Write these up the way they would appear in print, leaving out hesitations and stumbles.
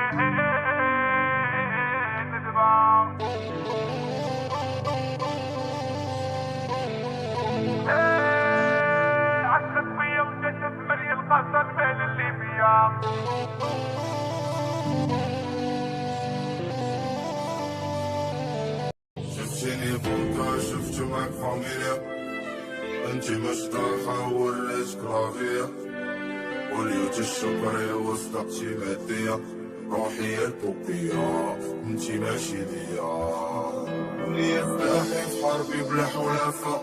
عشقت فيا وجدت مري القصر بين اللي فيها. شفتيني بوكا شفتو معك فاميليا، انتي مش طايحة وريتك رافية، وليت الشكرية وصدقتي مادية، روحي البوبية انتي ماشي ليا. ليا سلاحي في حربي بلا حلافة،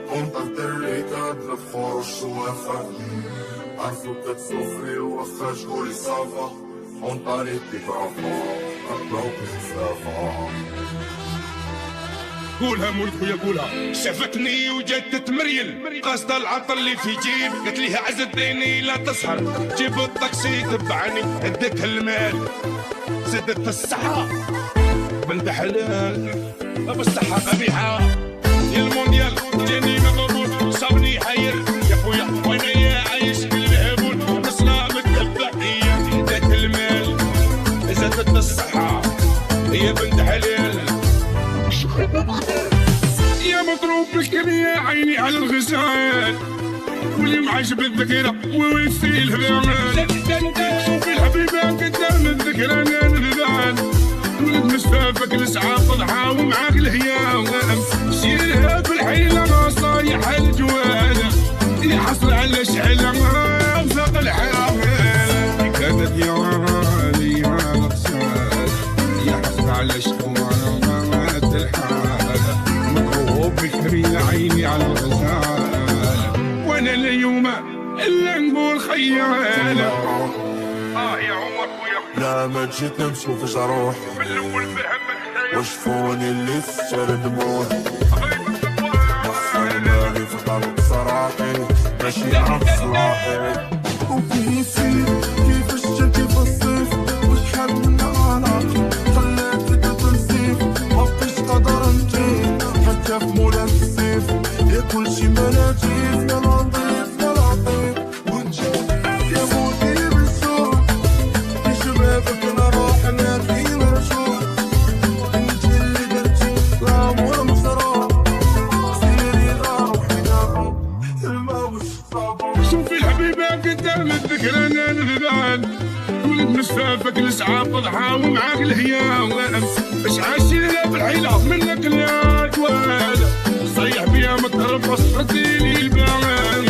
كنت الدري كتضرب خروج شوافة، عرفو كتسوفري وخا تقولي صافا، ونطالي بيك عفا قبلوك الخفافة. قولها مول خويا قولها. شافتني وجات تتمريل قاصده العطر اللي في جيب، قالت ليها عز الديني لا تسهر، جيب الطاكسي تبعني اديك المال، زدت الصحة بنت حلال ابو الصحة قبيحة. يا المونديال جاني مغبون صابني حير يا خويا وانا عايش في الهبون، نصنا متبعية اديك المال زدت الصحة هي بنت حلال. يا مضروب بالكرية عيني على الغزال، واللي معاش بالذكرى ويفي الهبال، شوفي الحبيبة قدام الذكرى انا نبان، ولد مشفافك الاسعاف ضحى ومعاك الهيام، شيلها بالحيلة ما صايح الجوال، يا حصر على شعلة وفاق الحرام، كانت يا غالي يا غسال، يا حصر على شعلة ما الحال، مضروب بكري عيني على الغزال، وانا اليوم الا نقول خيال. يا عمر ويا لا ما جيت نمشي فاش روحي، من الاول فهمك وشفوني اللي فتر دموعي، مخصماني في طريق صراحي ماشي عن صلاحي. وكيفي كيفاش جا كيف الصيف، وشحال من علاقة خلات لك تنسيف، مبقيش قادر نجيب حتى في مولا السيف، يا كلشي مناجيف يا لطيف يا لطيف، وانت يا مودي بالسوق يا شبابك انا روح انا فينا نشوف، انت اللي درتي الامور مسروق، سيري روحي نابو الماء والصابون. شوفي الحبيبة قدام الذكرى انا نذبان، ولد مشفافك الاسعاف ضحى ومعاك الهيام، باش عاشينا بالحيلة منك لا جوال، صيح بيا متربص رديلي البال،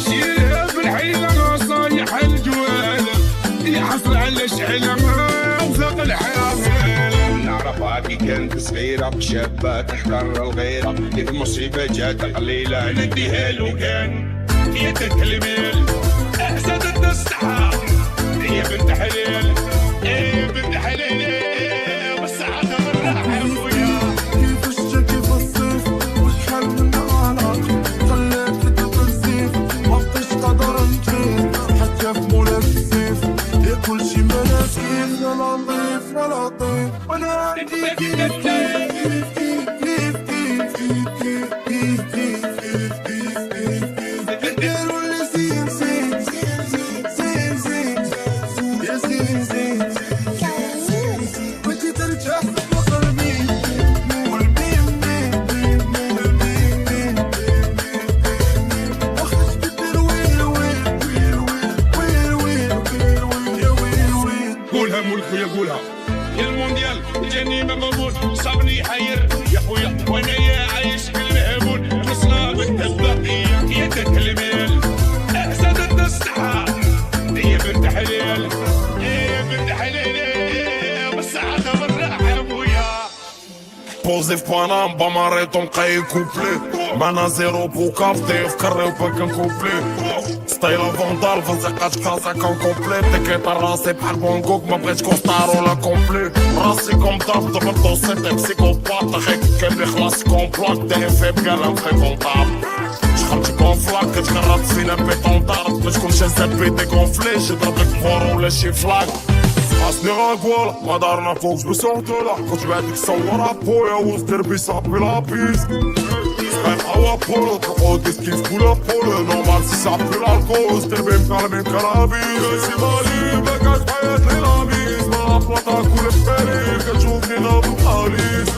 شيلها بالحيلة صايح الجوال، يا حصر على شعلة وفاق الحرام. نعرفها كي كانت صغيرة شابة تحتر الغيرة، إذ مصيبة جات قليلة نديها له كان يدك المال، زادت الصحة هي بنت حلال، بنت حلال والسعادة والراحة يا خويا. كيفاش جا كيف الصيف وشحال من علاقة خلات لك تنسيف، مبقيش قادر نجيب حتى في مولا السيف، يا كلشي مناسيف يا لطيف يا لطيف، وانا عندي كيف كيف كيف كيف كيف كيف كيف كيف كيف كيف ديروا اللي زين زين زين زين زين يا زين زين وانتي ترجع في قلبي مول مين مين مين مول مين مين وخرج بدر ويل ويل ويل ويل ويل ويل ويل يا ويل ويل. قولها مول خويا قولها. يا المونديال جاني مغبون صابني حير يا خويا وانا عايش في الهبون، نصنا متبعية يدك المال زادت الصحة هي بنت حلال، بنت حلال والسعادة والراحة يا خويا. بوزي في بانام بماريتو مقايل كوبلي، معنا زيرو بوكا في كري وباكن كوبلي، ستايلا فوندال فزقات كاسا كون كومبلي، تكيت راسي بحال بونكوك ما بغيتش كوستار ولا كومبلي، راسي كوم داب دبر دوسي تي بسيكوبات، اخيك كيبلي خلاص كومبلاك داير في بقالا فريكونطاب، شخرت كونفلاك كتغرط فينا بيطون دارت، ما تكونش هزا بيدي كونفلي شي ضربك فور ولا شي فلاك، حاسني غاكوالا ما دارنا فوق جلوس عطولا، كنت بعدك صورها بويا وزدربي صاحبي لابيس، سبايم هوا بولو ترقود كيف كولا بولو، نورمال سي صاحبي الالكول زدربي مكالمين كرابيس، سي مالي مكاش حياة للابيس. غاب الخاليس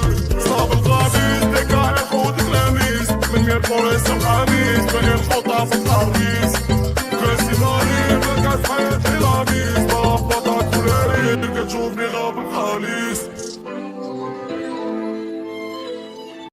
صاب الغابيس ديكا يخوض كلاميس من ميركوريس الخميس بني الخطة في الخريس كاسي غريب كاس حياتي لابيس بابا كولاري كتشوفني غاب الخاليس